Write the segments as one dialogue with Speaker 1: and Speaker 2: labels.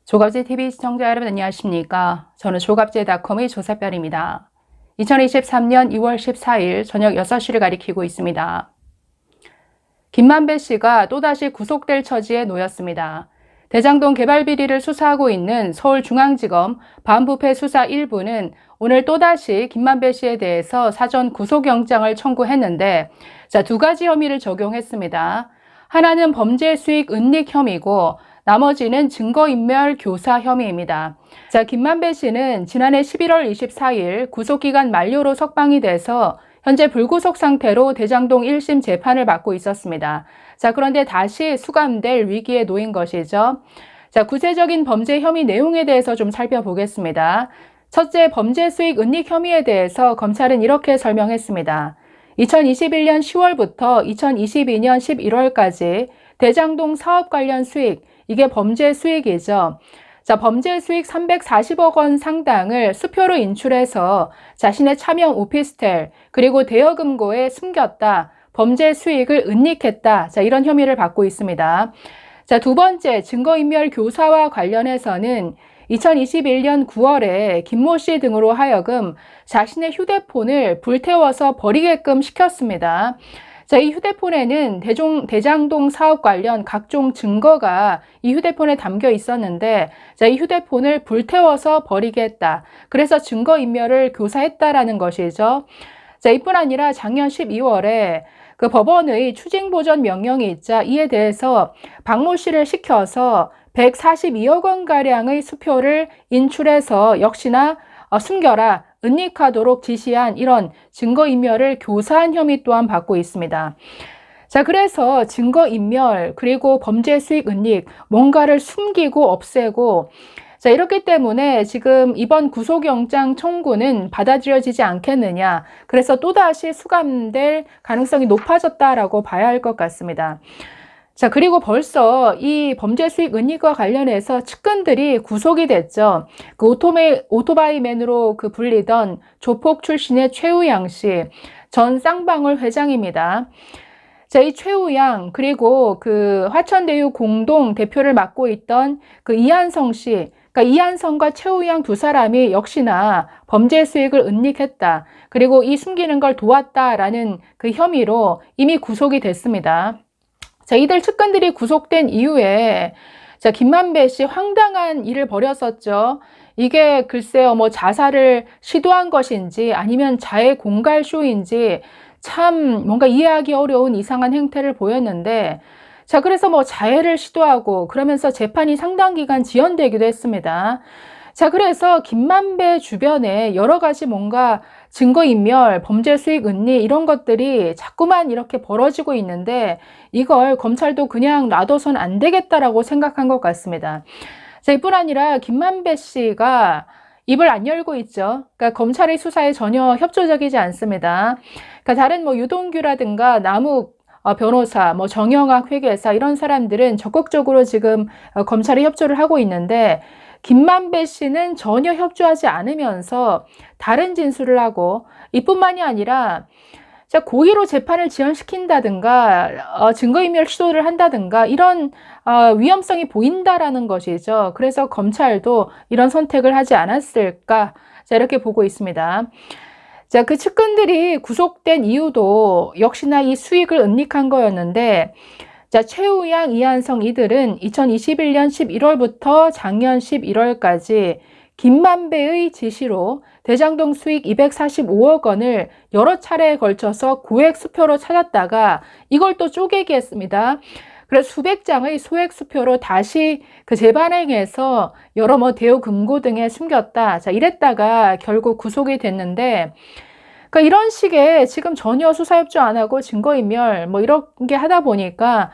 Speaker 1: 조갑제TV 시청자 여러분 안녕하십니까? 저는 조갑제닷컴의 조사별입니다. 2023년 2월 14일 저녁 6시를 가리키고 있습니다. 김만배 씨가 또다시 구속될 처지에 놓였습니다. 대장동 개발 비리를 수사하고 있는 서울중앙지검 반부패 수사 1부는 오늘 또다시 김만배 씨에 대해서 사전 구속영장을 청구했는데 두 가지 혐의를 적용했습니다. 하나는 범죄 수익 은닉 혐의고 나머지는 증거인멸 교사 혐의입니다. 김만배 씨는 지난해 11월 24일 구속기간 만료로 석방이 돼서 현재 불구속 상태로 대장동 1심 재판을 받고 있었습니다. 그런데 다시 수감될 위기에 놓인 것이죠. 구체적인 범죄 혐의 내용에 대해서 좀 살펴보겠습니다. 첫째, 범죄 수익 은닉 혐의에 대해서 검찰은 이렇게 설명했습니다. 2021년 10월부터 2022년 11월까지 대장동 사업 관련 수익, 이게 범죄 수익이죠. 범죄 수익 340억 원 상당을 수표로 인출해서 자신의 차명 오피스텔 그리고 대여금고에 숨겼다. 범죄 수익을 은닉했다. 이런 혐의를 받고 있습니다. 두 번째, 증거인멸 교사와 관련해서는 2021년 9월에 김모 씨 등으로 하여금 자신의 휴대폰을 불태워서 버리게끔 시켰습니다. 이 휴대폰에는 대장동 사업 관련 각종 증거가 이 휴대폰에 담겨 있었는데 이 휴대폰을 불태워서 버리겠다. 그래서 증거인멸을 교사했다라는 것이죠. 이뿐 아니라 작년 12월에 그 법원의 추징보전 명령이 있자 이에 대해서 박모 씨를 시켜서 142억 원가량의 수표를 인출해서 역시나 숨겨라, 은닉하도록 지시한 이런 증거인멸을 교사한 혐의 또한 받고 있습니다. 그래서 증거인멸 그리고 범죄 수익 은닉, 뭔가를 숨기고 없애고 이렇기 때문에 지금 이번 구속영장 청구는 받아들여지지 않겠느냐. 그래서 또다시 수감될 가능성이 높아졌다라고 봐야 할 것 같습니다. 그리고 벌써 이 범죄 수익 은닉과 관련해서 측근들이 구속이 됐죠. 그 오토바이맨으로 불리던 조폭 출신의 최우양 씨, 전 쌍방울 회장입니다. 이 최우양, 그리고 그 화천대유 공동 대표를 맡고 있던 그 이한성 씨, 그러니까 이한성과 최우양 두 사람이 역시나 범죄 수익을 은닉했다. 그리고 이 숨기는 걸 도왔다라는 그 혐의로 이미 구속이 됐습니다. 이들 측근들이 구속된 이후에 김만배 씨 황당한 일을 벌였었죠. 이게 글쎄요, 자살을 시도한 것인지 아니면 자해 공갈 쇼인지 참 뭔가 이해하기 어려운 이상한 행태를 보였는데 그래서 자해를 시도하고 그러면서 재판이 상당 기간 지연되기도 했습니다. 그래서 김만배 주변에 여러 가지 뭔가 증거인멸, 범죄 수익 은닉 이런 것들이 자꾸만 이렇게 벌어지고 있는데 이걸 검찰도 그냥 놔둬선 안 되겠다라고 생각한 것 같습니다. 이뿐 아니라 김만배 씨가 입을 안 열고 있죠. 그러니까 검찰의 수사에 전혀 협조적이지 않습니다. 그러니까 다른 유동규라든가 남욱 변호사, 정영학 회계사 이런 사람들은 적극적으로 지금 검찰에 협조를 하고 있는데 김만배 씨는 전혀 협조하지 않으면서 다른 진술을 하고 이뿐만이 아니라 고의로 재판을 지연시킨다든가 증거인멸 시도를 한다든가 이런 위험성이 보인다라는 것이죠. 그래서 검찰도 이런 선택을 하지 않았을까 이렇게 보고 있습니다. 그 측근들이 구속된 이유도 역시나 이 수익을 은닉한 거였는데 최우양, 이한성 이들은 2021년 11월부터 작년 11월까지 김만배의 지시로 대장동 수익 245억 원을 여러 차례에 걸쳐서 고액 수표로 찾았다가 이걸 또 쪼개기 했습니다. 그래서 수백 장의 소액 수표로 다시 재반행해서 여러 대여 금고 등에 숨겼다. 이랬다가 결국 구속이 됐는데 이런 식의 지금 전혀 수사 협조 안 하고 증거인멸 이런 게 하다 보니까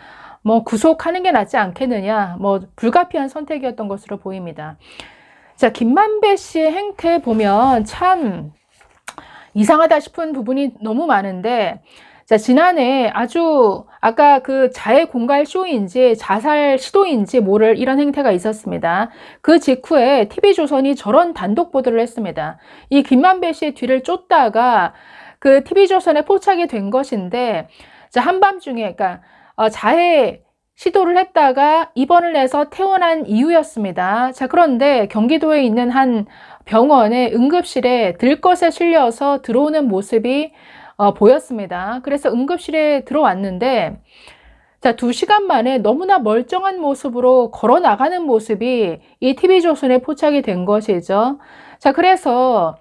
Speaker 1: 구속하는 게 낫지 않겠느냐, 불가피한 선택이었던 것으로 보입니다. 김만배 씨의 행태 보면 참 이상하다 싶은 부분이 너무 많은데 지난해 아주 아까 그 자해 공갈 쇼인지 자살 시도인지 모를 이런 행태가 있었습니다. 그 직후에 TV조선이 저런 단독 보도를 했습니다. 이 김만배 씨의 뒤를 쫓다가 그 TV조선에 포착이 된 것인데 한밤중에 그러니까 자해 시도를 했다가 입원을 해서 퇴원한 이유였습니다. 자, 그런데 경기도에 있는 한 병원의 응급실에 들것에 실려서 들어오는 모습이 보였습니다. 그래서 응급실에 들어왔는데, 자, 2시간 만에 너무나 멀쩡한 모습으로 걸어 나가는 모습이 이 TV조선에 포착이 된 것이죠. 자, 그래서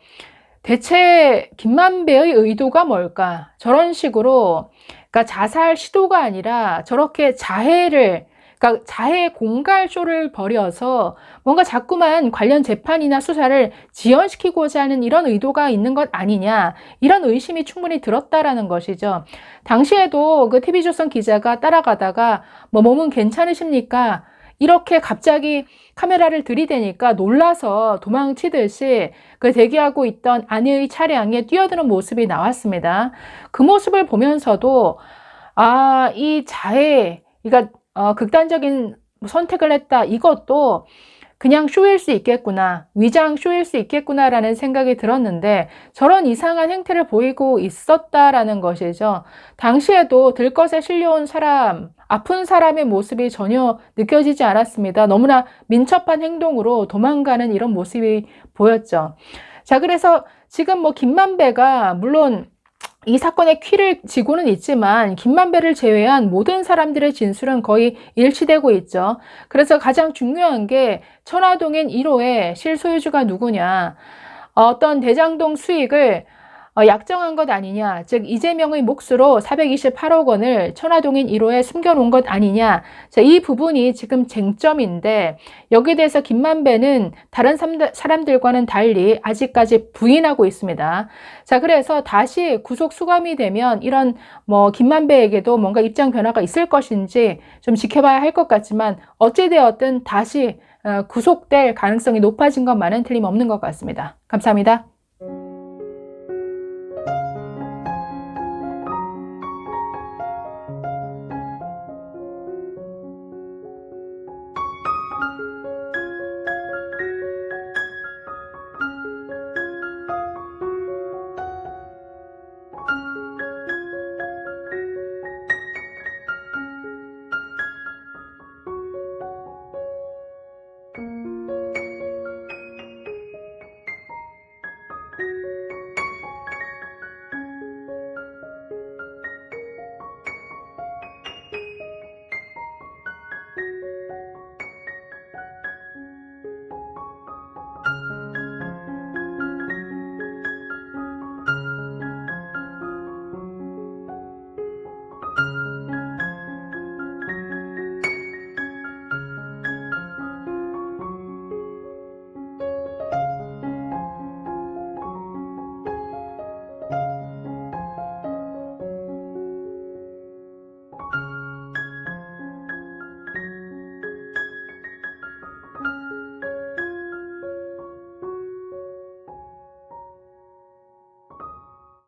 Speaker 1: 대체 김만배의 의도가 뭘까? 저런 식으로, 그러니까 자살 시도가 아니라 저렇게 그러니까 자해 공갈쇼를 벌여서 뭔가 자꾸만 관련 재판이나 수사를 지연시키고자 하는 이런 의도가 있는 것 아니냐, 이런 의심이 충분히 들었다라는 것이죠. 당시에도 그 TV조선 기자가 따라가다가 뭐 몸은 괜찮으십니까? 이렇게 갑자기 카메라를 들이대니까 놀라서 도망치듯이 그 대기하고 있던 아내의 차량에 뛰어드는 모습이 나왔습니다. 그 모습을 보면서도 이 자해, 그러니까 극단적인 선택을 했다, 이것도 그냥 쇼일 수 있겠구나, 위장 쇼일 수 있겠구나라는 생각이 들었는데, 저런 이상한 행태를 보이고 있었다라는 것이죠. 당시에도 들것에 실려온 사람, 아픈 사람의 모습이 전혀 느껴지지 않았습니다. 너무나 민첩한 행동으로 도망가는 이런 모습이 보였죠. 자, 그래서 지금 뭐 김만배가 물론 이 사건의 키를 쥐고는 있지만 김만배를 제외한 모든 사람들의 진술은 거의 일치되고 있죠. 그래서 가장 중요한 게 천화동인 1호의 실소유주가 누구냐, 어떤 대장동 수익을 약정한 것 아니냐, 즉 이재명의 몫으로 428억 원을 천화동인 1호에 숨겨놓은 것 아니냐. 자, 이 부분이 지금 쟁점인데, 여기에 대해서 김만배는 다른 사람들과는 달리 아직까지 부인하고 있습니다. 자, 그래서 다시 구속 수감이 되면 이런 뭐 김만배에게도 뭔가 입장 변화가 있을 것인지 좀 지켜봐야 할 것 같지만, 어찌되었든 다시 구속될 가능성이 높아진 것만은 틀림없는 것 같습니다. 감사합니다.